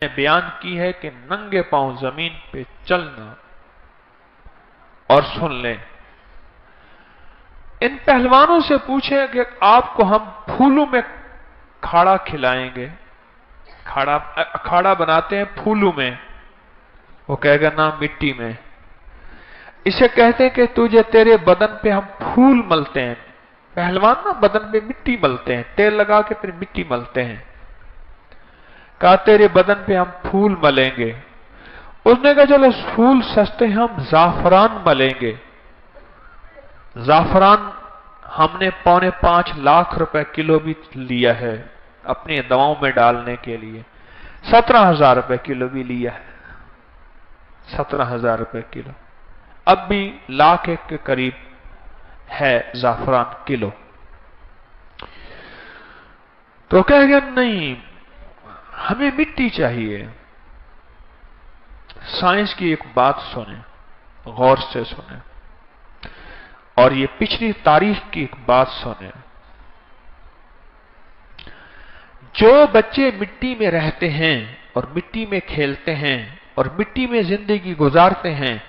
نے बयान की है कि नंगे पांव जमीन पे चलना। और सुन लें, इन पहलवानों से पूछें कि आपको हम फूलों में खाड़ा खिलाएंगे। अखाड़ा बनाते हैं फूलों में, वो कहेगा ना मिट्टी में। इसे कहते हैं कि तुझे तेरे बदन पे हम फूल मलते हैं। पहलवान ना बदन पे मिट्टी मलते हैं, तेल लगा के फिर मिट्टी मलते हैं। कहा तेरे बदन पे हम फूल मलेंगे। उसने कहा चलो फूल सस्ते हैं, हम जाफरान मलेंगे। जाफरान हमने 4.25 लाख रुपए किलो भी लिया है अपनी दवाओं में डालने के लिए। 17,000 रुपए किलो भी लिया है, 17,000 रुपए किलो। अब भी लाख एक के करीब है जाफरान किलो। तो कहेगा नहीं, हमें मिट्टी चाहिए। साइंस की एक बात सुने, गौर से सुने, और ये पिछली तारीख की एक बात सुने। जो बच्चे मिट्टी में रहते हैं और मिट्टी में खेलते हैं और मिट्टी में जिंदगी गुजारते हैं,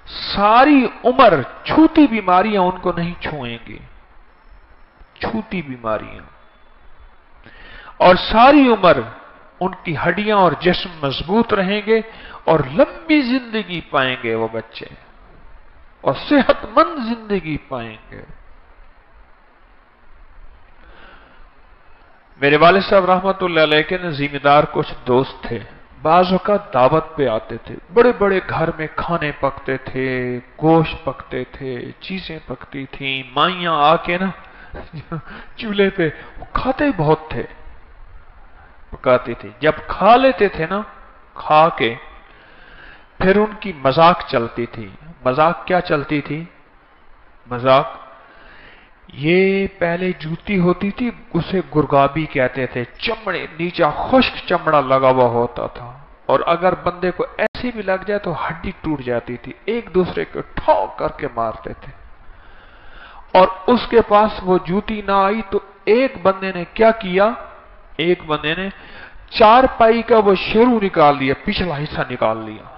सारी उम्र छूती बीमारियां उनको नहीं छुएंगी, छूती बीमारियां। और सारी उम्र उनकी हड्डियां और जिस्म मजबूत रहेंगे और लंबी जिंदगी पाएंगे वो बच्चे, और सेहतमंद जिंदगी पाएंगे। मेरे वालिद साहब रहमतुल्लाह अलैह के न जिम्मेदार कुछ दोस्त थे। बाज़ औक़ात दावत पे आते थे, बड़े बड़े घर में खाने पकते थे, गोश्त पकते थे, चीजें पकती थी। माइयां आके ना चूल्हे पे खाते बहुत थे, पकाती थी। जब खा लेते थे ना, खा के फिर उनकी मजाक चलती थी। मजाक क्या चलती थी? मजाक, ये पहले जूती होती थी, उसे गुरगाबी कहते थे। चमड़े नीचा खुश्क चमड़ा लगा हुआ होता था, और अगर बंदे को ऐसी भी लग जाए तो हड्डी टूट जाती थी। एक दूसरे को ठोक करके मारते थे। और उसके पास वो जूती ना आई तो एक बंदे ने क्या किया, एक बंदे ने चारपाई का वो शेरू निकाल लिया, पिछला हिस्सा निकाल लिया।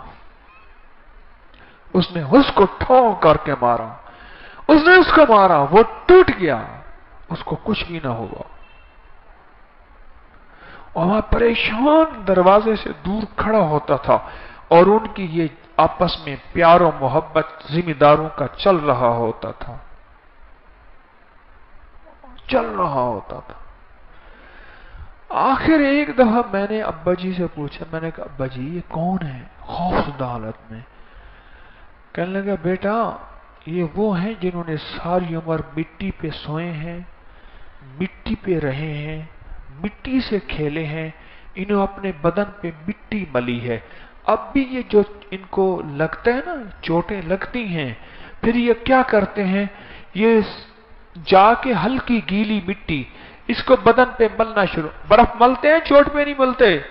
उसने उसको ठोक करके मारा, उसने उसको मारा, वो टूट गया, उसको कुछ भी ना हुआ। और वहां परेशान दरवाजे से दूर खड़ा होता था, और उनकी ये आपस में प्यार और मोहब्बत जिम्मेदारों का चल रहा होता था, चल रहा होता था। आखिर एक दफा मैंने अब्बा जी से पूछा, मैंने कहा अब्बा जी ये कौन है खौफजदा हालत में? कहने लगा बेटा ये वो हैं जिन्होंने सारी उम्र मिट्टी पे सोए हैं, मिट्टी पे रहे हैं, मिट्टी से खेले हैं, इन्होंने अपने बदन पे मिट्टी मली है। अब भी ये जो इनको लगता है ना, चोटें लगती हैं, फिर ये क्या करते हैं, ये जाके हल्की गीली मिट्टी इसको बदन पे मलना शुरू। बर्फ मलते हैं, चोट पे नहीं मलते,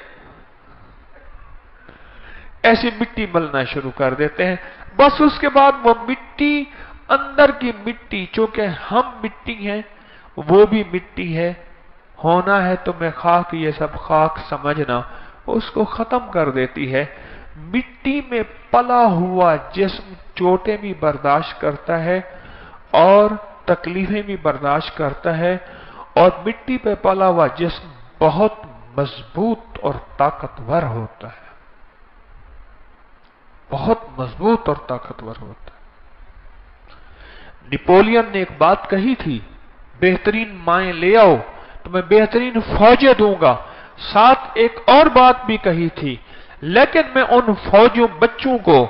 ऐसी मिट्टी मलना शुरू कर देते हैं। बस उसके बाद वो मिट्टी, अंदर की मिट्टी, चूंकि हम मिट्टी हैं वो भी मिट्टी है, होना है तो मैं खाक, ये सब खाक समझना, उसको खत्म कर देती है। मिट्टी में पला हुआ जिस्म चोटें भी बर्दाश्त करता है और तकलीफें भी बर्दाश्त करता है, और मिट्टी पे पला हुआ जिस्म बहुत मजबूत और ताकतवर होता है, बहुत मजबूत और ताकतवर होता है। नेपोलियन ने एक बात कही थी, बेहतरीन माएं ले आओ तो मैं बेहतरीन फौजें दूंगा। साथ एक और बात भी कही थी, लेकिन मैं उन फौजियों बच्चों को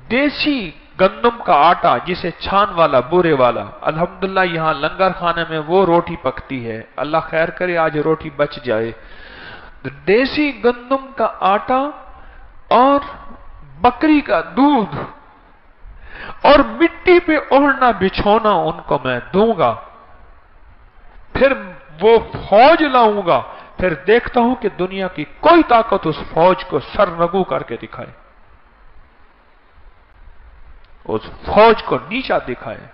देसी गंदम का आटा, जिसे छान वाला, बुरे वाला, अल्हम्दुलिल्लाह यहां लंगर खाने में वो रोटी पकती है, अल्लाह खैर करे आज रोटी बच जाए। देसी गंदम का आटा और बकरी का दूध और मिट्टी पे ओढ़ना बिछोना उनको मैं दूंगा। फिर वो फौज लाऊंगा, फिर देखता हूं कि दुनिया की कोई ताकत उस फौज को सरनगू करके दिखाए, उस फौज को नीचा दिखाए।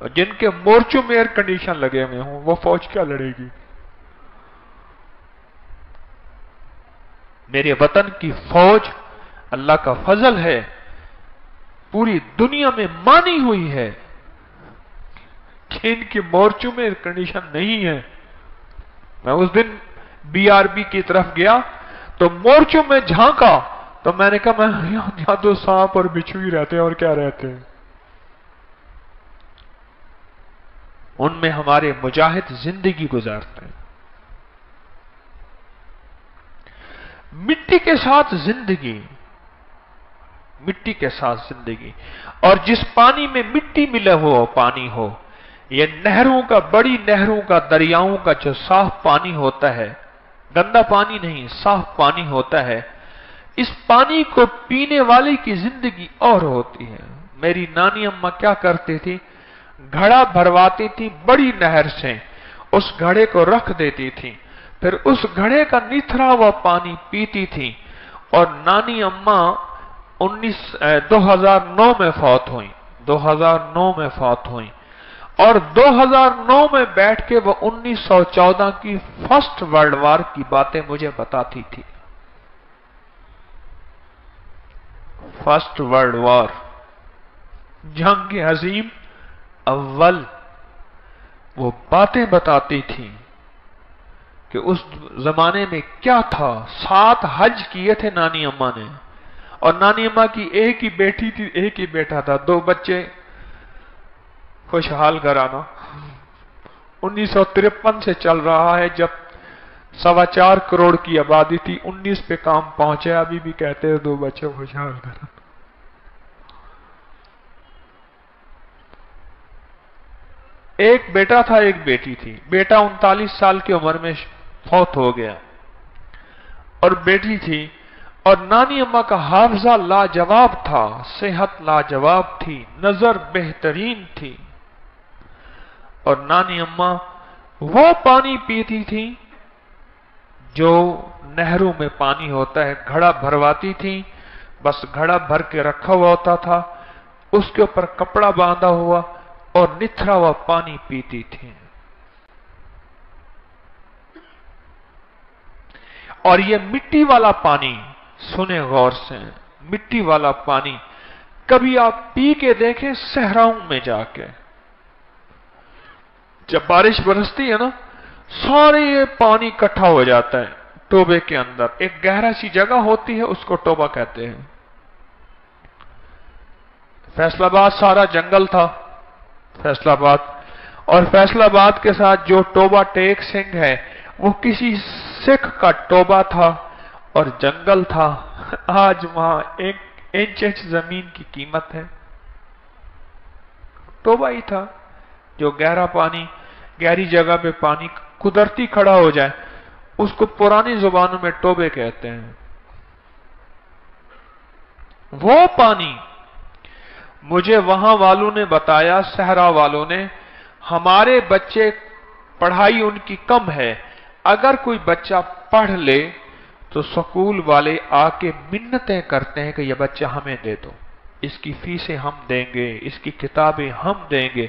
और जिनके मोर्चों में एयर कंडीशन लगे हुए हों, वो फौज क्या लड़ेगी? मेरे वतन की फौज अल्लाह का फजल है, पूरी दुनिया में मानी हुई है कि इनके मोर्चों में एयर कंडीशन नहीं है। मैं उस दिन बीआरबी की तरफ गया तो मोर्चों में झांका तो मैंने कहा मैं यहां तो सांप और बिच्छू ही रहते हैं और क्या रहते हैं। उनमें हमारे मुजाहिद जिंदगी गुजारते हैं। मिट्टी के साथ जिंदगी, मिट्टी के साथ जिंदगी। और जिस पानी में मिट्टी मिला हुआ पानी हो, ये नहरों का, बड़ी नहरों का, दरियाओं का जो साफ पानी होता है, गंदा पानी नहीं, साफ पानी होता है, इस पानी को पीने वाले की जिंदगी और होती है। मेरी नानी अम्मा क्या करती थी, घड़ा भरवाती थी बड़ी नहर से, उस घड़े को रख देती थी, फिर उस घड़े का निथरा हुआ पानी पीती थी। और नानी अम्मा 2009 में फौत हुई, 2009 में फौत हुई। और 2009 में बैठ के वो 1914 की फर्स्ट वर्ल्ड वॉर की बातें मुझे बताती थी। फर्स्ट वर्ल्ड वॉर, जंग अजीम अव्वल, वो बातें बताती थी कि उस जमाने में क्या था। 7 हज किए थे नानी अम्मा ने, और नानी अम्मा की एक ही बेटी थी, एक ही बेटा था, 2 बच्चे, खुशहाल घराना। 1953 से चल रहा है, जब 4.25 करोड़ की आबादी थी, 19 पे काम पहुंचे। अभी भी कहते हैं 2 बच्चे, खुशहाल घराना। एक बेटा था, एक बेटी थी। बेटा 39 साल की उम्र में फौत हो गया, और बेटी थी। और नानी अम्मा का हाफजा लाजवाब था, सेहत लाजवाब थी, नजर बेहतरीन थी। और नानी अम्मा वो पानी पीती थी जो नहरों में पानी होता है। घड़ा भरवाती थी, बस घड़ा भर के रखा हुआ होता था, उसके ऊपर कपड़ा बांधा हुआ, और निथरा हुआ पानी पीती थी। और ये मिट्टी वाला पानी, सुने गौर से, मिट्टी वाला पानी कभी आप पी के देखें सहराओं में जाके। जब बारिश बरसती है ना, सारे ये पानी इकट्ठा हो जाता है टोबे के अंदर। एक गहरा सी जगह होती है, उसको टोबा कहते हैं। फैसलाबाद सारा जंगल था, फैसलाबाद, और फैसलाबाद के साथ जो टोबा टेक सिंह है, वो किसी सिख का टोबा था और जंगल था। आज वहां 1 इंच जमीन की कीमत है। टोबा ही था, जो गहरा पानी, गहरी जगह पे पानी कुदरती खड़ा हो जाए, उसको पुरानी जुबानों में टोबे कहते हैं। वो पानी मुझे वहां वालों ने बताया, सहरा वालों ने, हमारे बच्चे, पढ़ाई उनकी कम है, अगर कोई बच्चा पढ़ ले तो स्कूल वाले आके मिन्नतें करते हैं कि यह बच्चा हमें दे दो, इसकी फीसें हम देंगे, इसकी किताबें हम देंगे।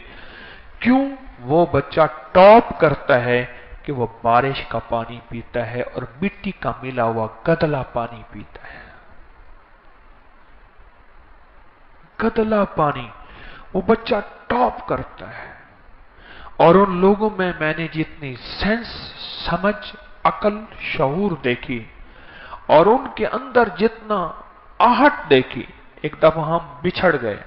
क्यों? वो बच्चा टॉप करता है कि वो बारिश का पानी पीता है और मिट्टी का मिला हुआ गदला पानी पीता है। गदला पानी वो बच्चा टॉप करता है। और उन लोगों में मैंने जितनी सेंस, समझ, अकल, शऊर देखी, और उनके अंदर जितना आहट देखी, एक दफा हम बिछड़ गए,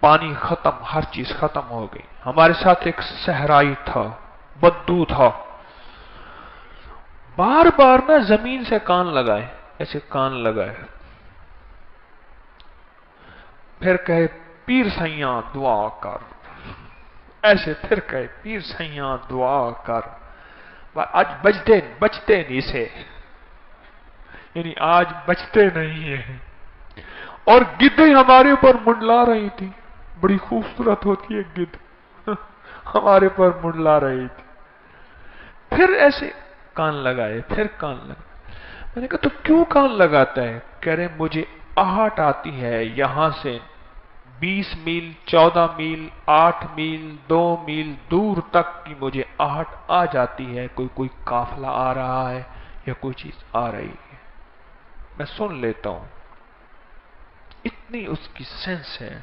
पानी खत्म, हर चीज खत्म हो गई। हमारे साथ एक सहराई था, बद्दू था, बार बार ना जमीन से कान लगाए, ऐसे कान लगाए, फिर कहे पीर सैया दुआ कर, ऐसे फिर कहे पीर सैया दुआ कर। आज बचते नहीं से, यानी आज बचते नहीं है। और गिद्धें हमारे ऊपर मुंडला रही थी, बड़ी खूबसूरत होती है गिद्ध, हमारे ऊपर मुंडला रही थी। फिर ऐसे कान लगाए, फिर कान लगाए। मैंने कहा तो क्यों कान लगाता है? कह रहे मुझे आहट आती है, यहां से 20 मील, 14 मील, 8 मील, 2 मील दूर तक की मुझे आहट आ जाती है। कोई काफला आ रहा है, یا کوئی چیز آ رہی ہے، میں سن لیتا ہوں، اتنی اس کی سینس ہے